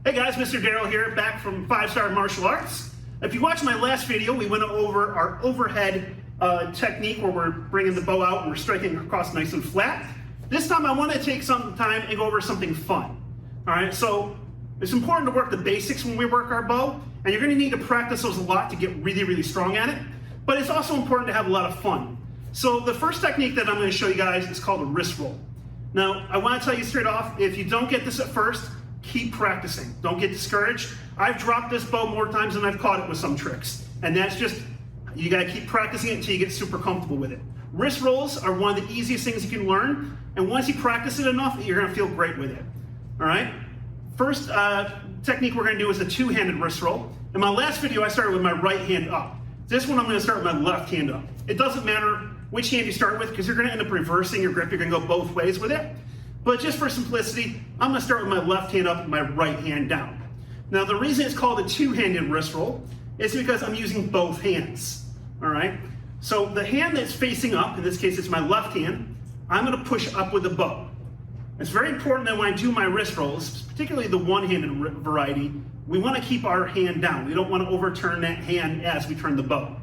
Hey guys, Mr. Darryl here, back from 5-Star Martial Arts. If you watched my last video, we went over our overhead technique where we're bringing the bow out and we're striking across nice and flat. This time I want to take some time and go over something fun. All right, so it's important to work the basics when we work our bow, and you're going to need to practice those a lot to get really, really strong at it. But it's also important to have a lot of fun. So the first technique that I'm going to show you guys is called a wrist roll. Now, I want to tell you straight off, if you don't get this at first, keep practicing. Don't get discouraged. I've dropped this bow more times than I've caught it with some tricks. And that's just, you gotta keep practicing it until you get super comfortable with it. Wrist rolls are one of the easiest things you can learn. And once you practice it enough, you're gonna feel great with it. All right? First technique we're gonna do is a two-handed wrist roll. In my last video, I started with my right hand up. This one, I'm gonna start with my left hand up. It doesn't matter which hand you start with because you're gonna end up reversing your grip. You're gonna go both ways with it. But just for simplicity, I'm gonna start with my left hand up and my right hand down. Now the reason it's called a two-handed wrist roll is because I'm using both hands, all right? So the hand that's facing up, in this case it's my left hand, I'm gonna push up with the bow. It's very important that when I do my wrist rolls, particularly the one-handed variety, we wanna keep our hand down. We don't wanna overturn that hand as we turn the bow,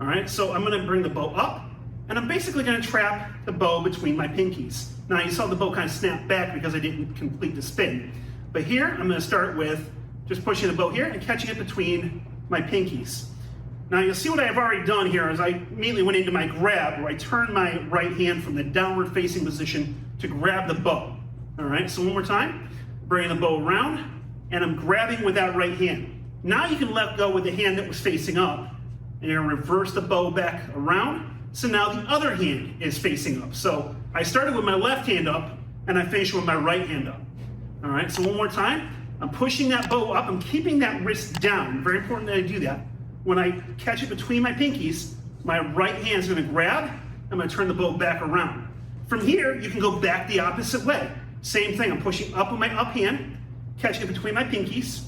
all right? So I'm gonna bring the bow up, and I'm basically gonna trap the bow between my pinkies. Now you saw the bow kind of snap back because I didn't complete the spin. But here, I'm gonna start with just pushing the bow here and catching it between my pinkies. Now you'll see what I've already done here is I immediately went into my grab where I turned my right hand from the downward facing position to grab the bow. All right, so one more time, bringing the bow around, and I'm grabbing with that right hand. Now you can let go with the hand that was facing up, and you're gonna reverse the bow back around. So now the other hand is facing up. So I started with my left hand up and I finished with my right hand up. All right, so one more time. I'm pushing that bow up. I'm keeping that wrist down. Very important that I do that. When I catch it between my pinkies, my right hand is going to grab. I'm going to turn the bow back around. From here, you can go back the opposite way. Same thing. I'm pushing up with my up hand, catching it between my pinkies.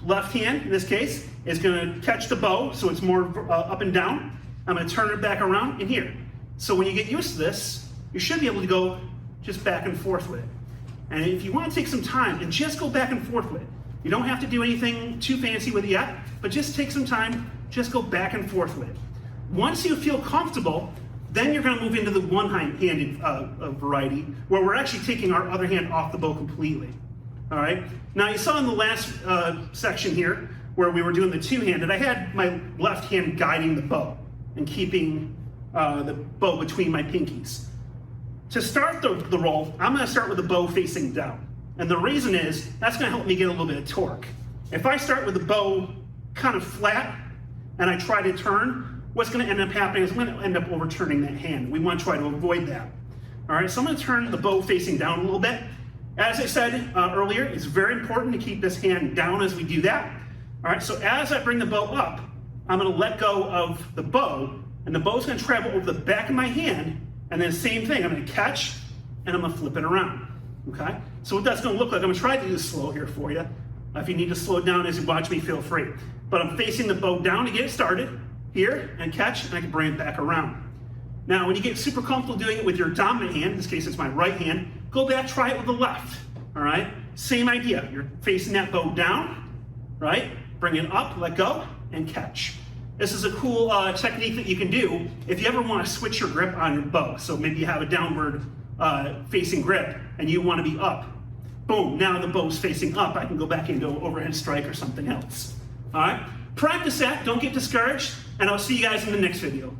Left hand, in this case, is going to catch the bow, so it's more up and down. I'm going to turn it back around in here. So when you get used to this, you should be able to go just back and forth with it. And if you want to take some time and just go back and forth with it, you don't have to do anything too fancy with it yet, but just take some time, just go back and forth with it. Once you feel comfortable, then you're going to move into the one-handed variety, where we're actually taking our other hand off the bow completely. All right? Now you saw in the last section here, where we were doing the two-handed, I had my left hand guiding the bow and keeping the bow between my pinkies. To start the roll, I'm gonna start with the bow facing down. And the reason is, that's gonna help me get a little bit of torque. If I start with the bow kind of flat, and I try to turn, what's gonna end up happening is I'm gonna end up overturning that hand. We wanna try to avoid that. All right, so I'm gonna turn the bow facing down a little bit. As I said earlier, it's very important to keep this hand down as we do that. All right, so as I bring the bow up, I'm gonna let go of the bow, and the bow's gonna travel over the back of my hand, and then same thing, I'm gonna catch, and I'm gonna flip it around, okay? So what that's gonna look like, I'm gonna try to do this slow here for you. If you need to slow it down as you watch me, feel free. But I'm facing the bow down to get it started, here, and catch, and I can bring it back around. Now, when you get super comfortable doing it with your dominant hand, in this case it's my right hand, go back, try it with the left, all right? Same idea, you're facing that bow down, right? Bring it up, let go, and catch. This is a cool technique that you can do if you ever want to switch your grip on your bow. So maybe you have a downward facing grip and you want to be up. Boom, now the bow's facing up. I can go back into overhead strike or something else. All right, practice that, don't get discouraged, and I'll see you guys in the next video.